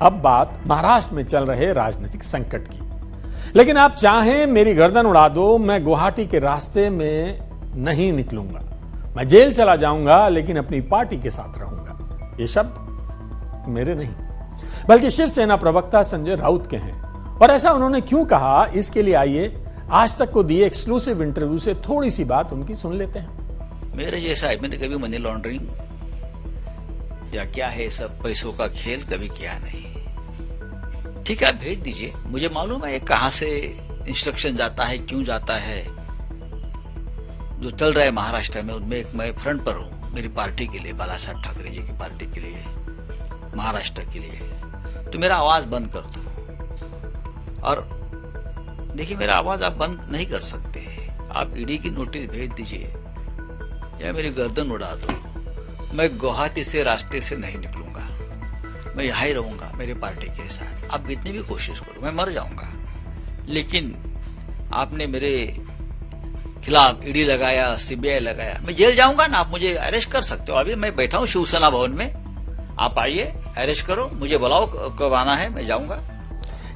अब बात महाराष्ट्र में चल रहे राजनीतिक संकट की। लेकिन आप चाहें मेरी गर्दन उड़ा दो, मैं गुवाहाटी के रास्ते में नहीं निकलूंगा। मैं जेल चला जाऊंगा लेकिन अपनी पार्टी के साथ रहूंगा। ये शब्द मेरे नहीं, बल्कि शिवसेना प्रवक्ता संजय राउत के हैं। और ऐसा उन्होंने क्यों कहा, इसके लिए आइए आज तक को दिए एक्सक्लूसिव इंटरव्यू से थोड़ी सी बात उनकी सुन लेते हैं। मेरे जैसा है, मैंने कभी मनी लॉन्ड्रिंग या क्या है सब पैसों का खेल कभी किया नहीं। ठीक है, आप भेज दीजिए, मुझे मालूम है कहां से इंस्ट्रक्शन जाता है, क्यों जाता है। जो चल रहा है महाराष्ट्र में उनमें मैं फ्रंट पर हूं, मेरी पार्टी के लिए, बाला साहब ठाकरे जी की पार्टी के लिए, महाराष्ट्र के लिए। तो मेरा आवाज बंद कर दो। और देखिए, मेरा आवाज आप बंद नहीं कर सकते। आप ईडी की नोटिस भेज दीजिए या मेरी गर्दन उड़ा दो, मैं गुवाहाटी से रास्ते से नहीं निकलूंगा। मैं यहां ही रहूंगा मेरी पार्टी के साथ। आप कितनी भी कोशिश करो, मैं मर जाऊंगा। लेकिन आपने मेरे खिलाफ ईडी लगाया, सीबीआई लगाया, मैं जेल जाऊंगा ना। आप मुझे अरेस्ट कर सकते हो। अभी मैं बैठा हूं शिवसेना भवन में, आप आइए, अरेस्ट करो, मुझे बुलाओ, कब आना है, मैं जाऊंगा।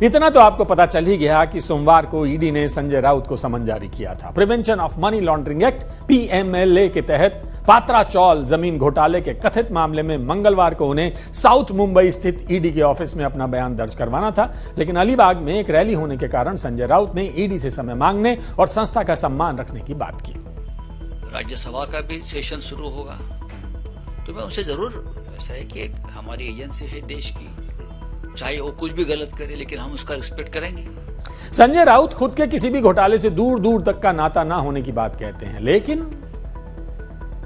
इतना तो आपको पता चल ही गया कि सोमवार को ईडी ने संजय राउत को समन जारी किया था। Prevention of money laundering act PMLA के तहत पात्रा चौल जमीन घोटाले के कथित मामले में मंगलवार को उन्हें साउथ मुंबई स्थित ईडी के ऑफिस में अपना बयान दर्ज करवाना था। लेकिन अलीबाग में एक रैली होने के कारण संजय राउत ने ईडी से समय मांगने और संस्था का सम्मान रखने की बात की। राज्यसभा का भी सेशन शुरू होगा तो मैं उनसे जरूर, ऐसा है कि हमारी एजेंसी है देश की, चाहे वो कुछ भी गलत करे लेकिन हम उसका रिस्पेक्ट करेंगे। संजय राउत खुद के किसी भी घोटाले से दूर दूर तक का नाता ना होने की बात कहते हैं, लेकिन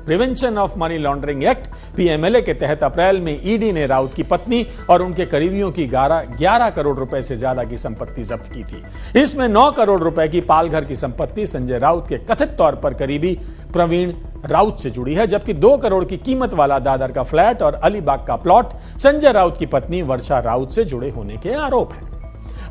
prevention of money laundering act PMLA के तहत अप्रैल में ईडी ने राउत की पत्नी और उनके करीबियों की 11 करोड़ रुपए से ज्यादा की संपत्ति जब्त की थी। इसमें 9 करोड़ रुपए की पालघर की संपत्ति संजय राउत के कथित तौर पर करीबी प्रवीण राउत से जुड़ी है, जबकि 2 करोड़ की कीमत वाला दादर का फ्लैट और अलीबाग का प्लॉट संजय राउत की पत्नी वर्षा राउत से जुड़े होने के आरोप हैं।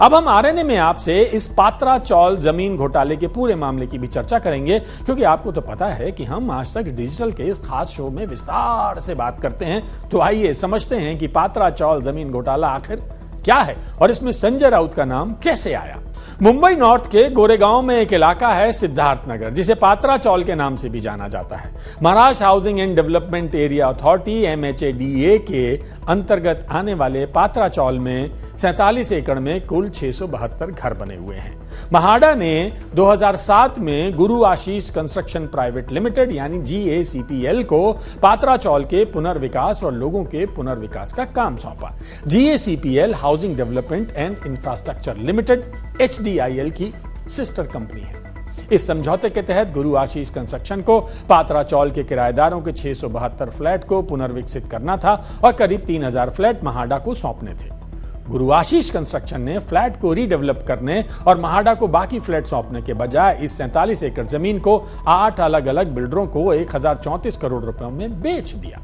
अब हम आरएनए में आपसे इस पात्रा चौल जमीन घोटाले के पूरे मामले की भी चर्चा करेंगे, क्योंकि आपको तो पता है कि हम आज तक डिजिटल के इस खास शो में विस्तार से बात करते हैं। तो आइए समझते हैं कि पात्रा चौल जमीन घोटाला आखिर क्या है और इसमें संजय राउत का नाम कैसे आया। मुंबई नॉर्थ के गोरेगांव में एक इलाका है सिद्धार्थ नगर, जिसे पात्रा चौल के नाम से भी जाना जाता है। Maharashtra housing and development area authority MHADA के अंतर्गत आने वाले पात्रा चौल में 47 एकड़ में कुल 672 घर बने हुए हैं। महाडा ने 2007 में गुरु आशीष कंस्ट्रक्शन प्राइवेट लिमिटेड यानी GACPL को पात्रा चौल के पुनर्विकास और लोगों के पुनर्विकास का काम सौंपा। GACPL housing development and infrastructure limited HDIL की सिस्टर कंपनी है। इस समझौते के तहत गुरु आशीष कंस्ट्रक्शन को पात्रा चौल के किराएदारों के 672 फ्लैट को पुनर्विकसित करना था और करीब 3000 फ्लैट महाडा को सौंपने थे। गुरु आशीष कंस्ट्रक्शन ने फ्लैट को रीडेवलप करने और महाडा को बाकी फ्लैट सौंपने के बजाय इस 47 एकड़ जमीन को 8 अलग अलग बिल्डरों को 1034 करोड़ रुपयों में बेच दिया।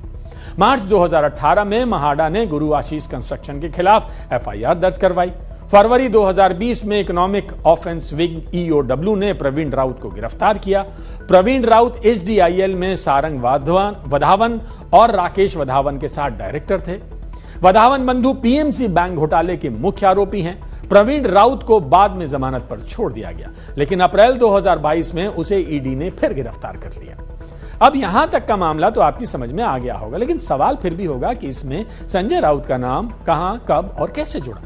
मार्च 2018 में महाडा ने गुरु आशीष कंस्ट्रक्शन के खिलाफ FIR दर्ज करवाई। फरवरी 2020 में इकोनॉमिक ऑफेंस विंग EOW ने प्रवीण राउत को गिरफ्तार किया। प्रवीण राउत HDIL में सारंग वधावन और राकेश वधावन के साथ डायरेक्टर थे। वधावन बंधु PMC बैंक घोटाले के मुख्य आरोपी हैं। प्रवीण राउत को बाद में जमानत पर छोड़ दिया गया, लेकिन अप्रैल 2022 में उसे ईडी ने फिर गिरफ्तार कर लिया। अब यहां तक का मामला तो आपकी समझ में आ गया होगा, लेकिन सवाल फिर भी होगा कि इसमें संजय राउत का नाम कहां, कब और कैसे जुड़ा।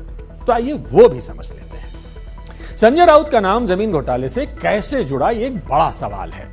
तो आइए वो भी समझ लेते हैं। संजय राउत का नाम जमीन घोटाले से कैसे जुड़ा, ये एक बड़ा सवाल है।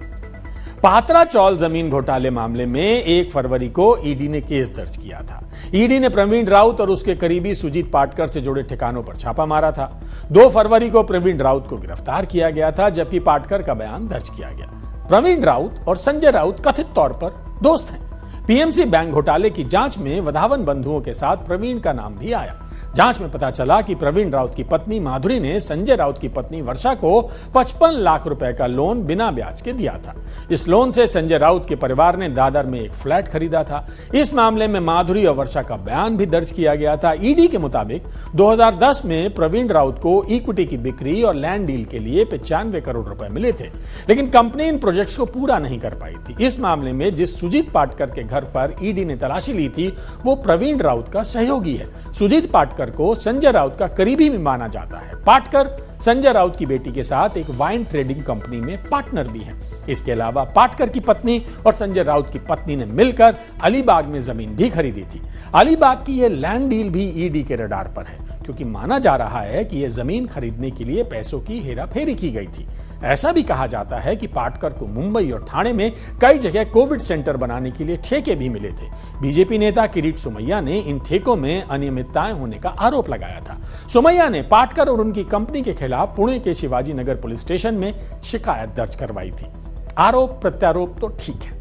पात्रा चौल जमीन घोटाले मामले में 1 फरवरी को ईडी ने केस दर्ज किया था। ईडी ने प्रवीण राउत और उसके करीबी सुजीत पाटकर से जुड़े ठिकानों पर छापा मारा था। 2 फरवरी को प्रवीण राउत को गिरफ्तार किया गया था, जबकि पाटकर का बयान दर्ज किया गया। प्रवीण राउत और संजय राउत कथित तौर पर दोस्त हैं। PMC बैंक घोटाले की जांच में वधावन बंधुओं के साथ प्रवीण का नाम भी आया। जांच में पता चला कि प्रवीण राउत की पत्नी माधुरी ने संजय राउत की पत्नी वर्षा को 55 लाख रुपए का लोन बिना ब्याज के दिया था। इस लोन से संजय राउत के परिवार ने दादर में एक फ्लैट खरीदा था। इस मामले में माधुरी और वर्षा का बयान भी दर्ज किया गया था। ईडी के मुताबिक 2010 में प्रवीण राउत को इक्विटी की बिक्री और लैंड डील के लिए 95 करोड़ रुपए मिले थे, लेकिन कंपनी इन प्रोजेक्ट्स को पूरा नहीं कर पाई थी। इस मामले में जिस सुजीत पाटकर के घर पर ईडी ने तलाशी ली थी, वो प्रवीण राउत का सहयोगी है। सुजीत पाटकर पाटकर को संजय राउत का करीबी भी माना जाता है। पाटकर संजय राउत की बेटी के साथ एक वाइन ट्रेडिंग कंपनी में पार्टनर भी हैं। इसके अलावा पाटकर की पत्नी और संजय राउत की पत्नी ने मिलकर अलीबाग में जमीन भी खरीदी थी। अलीबाग की यह लैंड डील भी ईडी के रडार पर है, क्योंकि माना जा रहा है कि यह जमीन खरीदने के लिए पैसों की हेराफेरी की गई थी। ऐसा भी कहा जाता है कि पाटकर को मुंबई और ठाणे में कई जगह कोविड सेंटर बनाने के लिए ठेके भी मिले थे। बीजेपी नेता किरीट सोमैया ने इन ठेकों में अनियमितताएं होने का आरोप लगाया था। सोमैया ने पाटकर और उनकी कंपनी के खिलाफ पुणे के शिवाजी नगर पुलिस स्टेशन में शिकायत दर्ज करवाई थी। आरोप प्रत्यारोप तो ठीक है,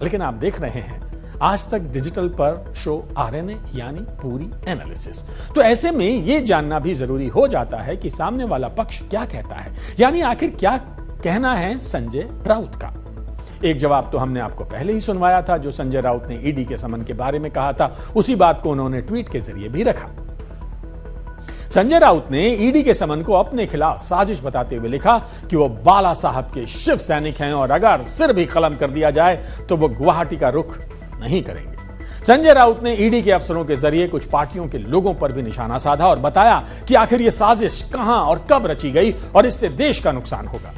लेकिन आप देख रहे हैं आज तक डिजिटल पर शो आरएनए यानी पूरी एनालिसिस। तो ऐसे में यह जानना भी जरूरी हो जाता है कि सामने वाला पक्ष क्या कहता है, यानी आखिर क्या कहना है संजय राउत का। एक जवाब तो हमने आपको पहले ही सुनवाया था, जो संजय राउत ने ईडी के समन के बारे में कहा था। उसी बात को उन्होंने ट्वीट के जरिए भी रखा। संजय राउत ने ईडी के समन को अपने खिलाफ साजिश बताते हुए लिखा कि वो बाला साहब के शिव सैनिक हैं और अगर सिर भी कलम कर दिया जाए तो वो गुवाहाटी का रुख नहीं करेंगे। संजय राउत ने ईडी के अफसरों के जरिए कुछ पार्टियों के लोगों पर भी निशाना साधा और बताया कि आखिर यह साजिश कहां और कब रची गई और इससे देश का नुकसान होगा।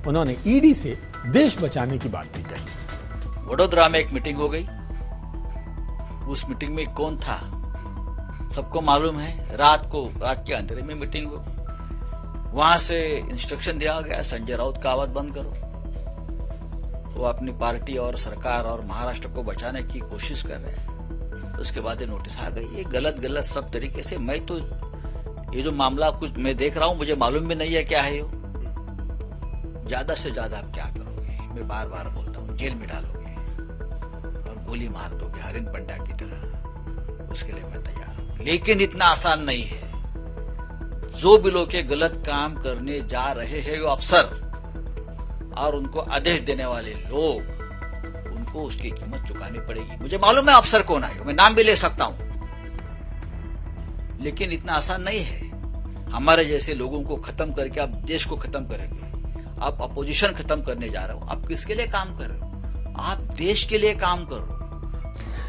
उन्होंने ईडी से देश बचाने की बात भी कही। वडोदरा में एक मीटिंग हो गई। उस मीटिंग में कौन था सबको मालूम है। रात के अंधेरे में मीटिंग हो गई। वहां से इंस्ट्रक्शन दिया गया संजय राउत का आवाज बंद करो। वो अपनी पार्टी और सरकार और महाराष्ट्र को बचाने की कोशिश कर रहे हैं। उसके बाद ये नोटिस आ गई। ये गलत सब तरीके से, मैं तो ये जो मामला कुछ मैं देख रहा हूं, मुझे मालूम भी नहीं है क्या है। ज्यादा से ज्यादा आप क्या करोगे, मैं बार बार बोलता हूं, जेल में डालोगे और गोली मार दोगे हरिंद पंड्या की तरह, उसके लिए मैं तैयार हूं। लेकिन इतना आसान नहीं है। जो भी लोग के गलत काम करने जा रहे हैं वो अफसर और उनको आदेश देने वाले लोग, उनको उसकी कीमत चुकानी पड़ेगी। मुझे मालूम है अफसर कौन है, मैं नाम भी ले सकता हूं, लेकिन इतना आसान नहीं है। हमारे जैसे लोगों को खत्म करके आप देश को खत्म करेंगे। आप अपोजिशन खत्म करने जा रहे हो। आप किसके लिए काम कर रहे हो? आप देश के लिए काम करो।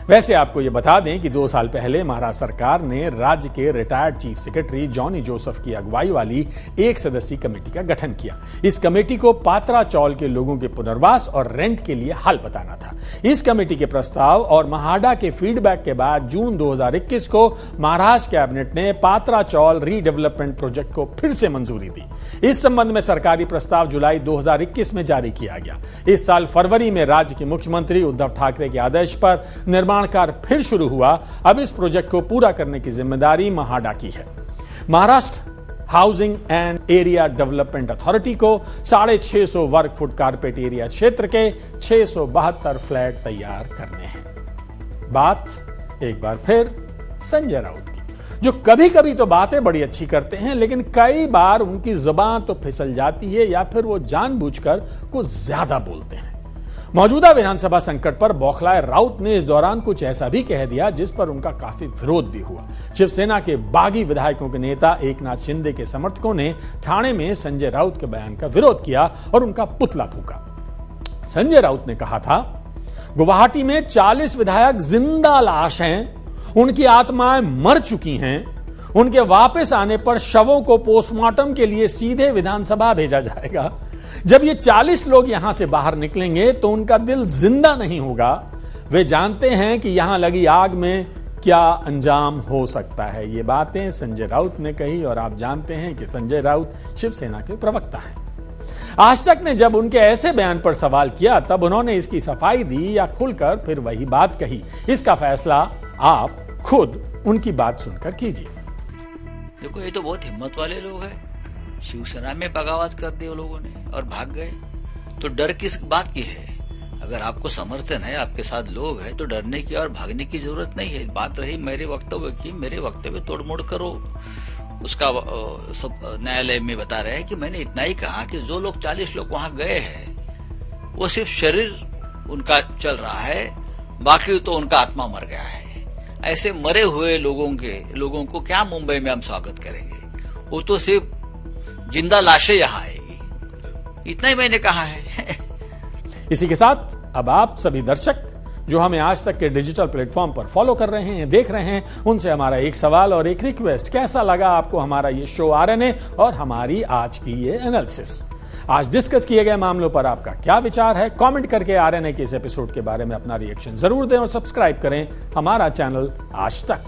वैसे आपको यह बता दें कि 2 साल पहले महाराष्ट्र सरकार ने राज्य के retired chief secretary Johnny Joseph की अगुवाई वाली 1 सदस्यीय कमेटी का गठन किया। इस कमेटी को पात्रा चौल के लोगों के पुनर्वास और रेंट के लिए हल बताना था। इस कमेटी के प्रस्ताव और महाडा के फीडबैक के बाद जून 2021 को महाराष्ट्र कैबिनेट ने पात्रा चौल रीडेवलपमेंट प्रोजेक्ट को फिर से मंजूरी दी। इस संबंध में सरकारी प्रस्ताव जुलाई 2021 में जारी किया गया। इस साल फरवरी में राज्य के मुख्यमंत्री उद्धव ठाकरे के आदेश पर निर्माण कार्य फिर शुरू हुआ। अब इस प्रोजेक्ट को पूरा करने की जिम्मेदारी महाडा की है। Maharashtra housing and area development authority को 650 वर्ग फुट कारपेट एरिया क्षेत्र के 672 फ्लैट तैयार करने हैं। बात एक बार फिर संजय राउत की, जो कभी कभी तो बातें बड़ी अच्छी करते हैं, लेकिन कई बार उनकी जुबान तो फिसल जाती है या फिर वो जानबूझकर कुछ ज्यादा बोलते हैं। मौजूदा विधानसभा संकट पर बौखलाए राउत ने इस दौरान कुछ ऐसा भी कह दिया जिस पर उनका काफी विरोध भी हुआ। शिवसेना के बागी विधायकों के नेता एकनाथ शिंदे के समर्थकों ने ठाणे में संजय राउत के बयान का विरोध किया और उनका पुतला फूका। संजय राउत ने कहा था, गुवाहाटी में 40 विधायक जिंदा लाश हैं, उनकी आत्माएं मर चुकी हैं, उनके वापस आने पर शवों को पोस्टमार्टम के लिए सीधे विधानसभा भेजा जाएगा। जब ये 40 लोग यहां से बाहर निकलेंगे तो उनका दिल जिंदा नहीं होगा। वे जानते हैं कि यहां लगी आग में क्या अंजाम हो सकता है। ये बातें संजय राउत ने कही और आप जानते हैं कि संजय राउत शिवसेना के प्रवक्ता हैं। आज तक ने जब उनके ऐसे बयान पर सवाल किया तब उन्होंने इसकी सफाई दी या खुलकर फिर वही बात कही। इसका फैसला आप खुद उनकी बात सुनकर कीजिए। देखो, ये तो बहुत हिम्मत वाले लोग हैं। शिवसेना में बगावत कर दी वो लोगों ने और भाग गए। तो डर किस बात की है? अगर आपको समर्थन है, आपके साथ लोग हैं, तो डरने की और भागने की जरूरत नहीं है। बात रही मेरे वक्तव्य की, मेरे वक्तव्य तोड़मोड़ करो उसका सब न्यायालय में बता रहे हैं कि मैंने इतना ही कहा कि जो लोग 40 लोग वहां गए हैं वो सिर्फ शरीर उनका चल रहा है, बाकी तो उनका आत्मा मर गया है। ऐसे मरे हुए लोगों को क्या मुंबई में हम स्वागत करेंगे? वो तो सिर्फ जिंदा लाशें यहां आएगी। इतना ही मैंने कहा है। इसी के साथ अब आप सभी दर्शक जो हमें आज तक के डिजिटल प्लेटफॉर्म पर फॉलो कर रहे हैं, देख रहे हैं, उनसे हमारा एक सवाल और एक रिक्वेस्ट, कैसा लगा आपको हमारा ये शो आरएनए और हमारी आज की ये एनालिसिस? आज डिस्कस किए गए मामलों पर आपका क्या विचार है? कमेंट करके आरएनए के इस एपिसोड के बारे में अपना रिएक्शन जरूर दें और सब्सक्राइब करें हमारा चैनल आज तक।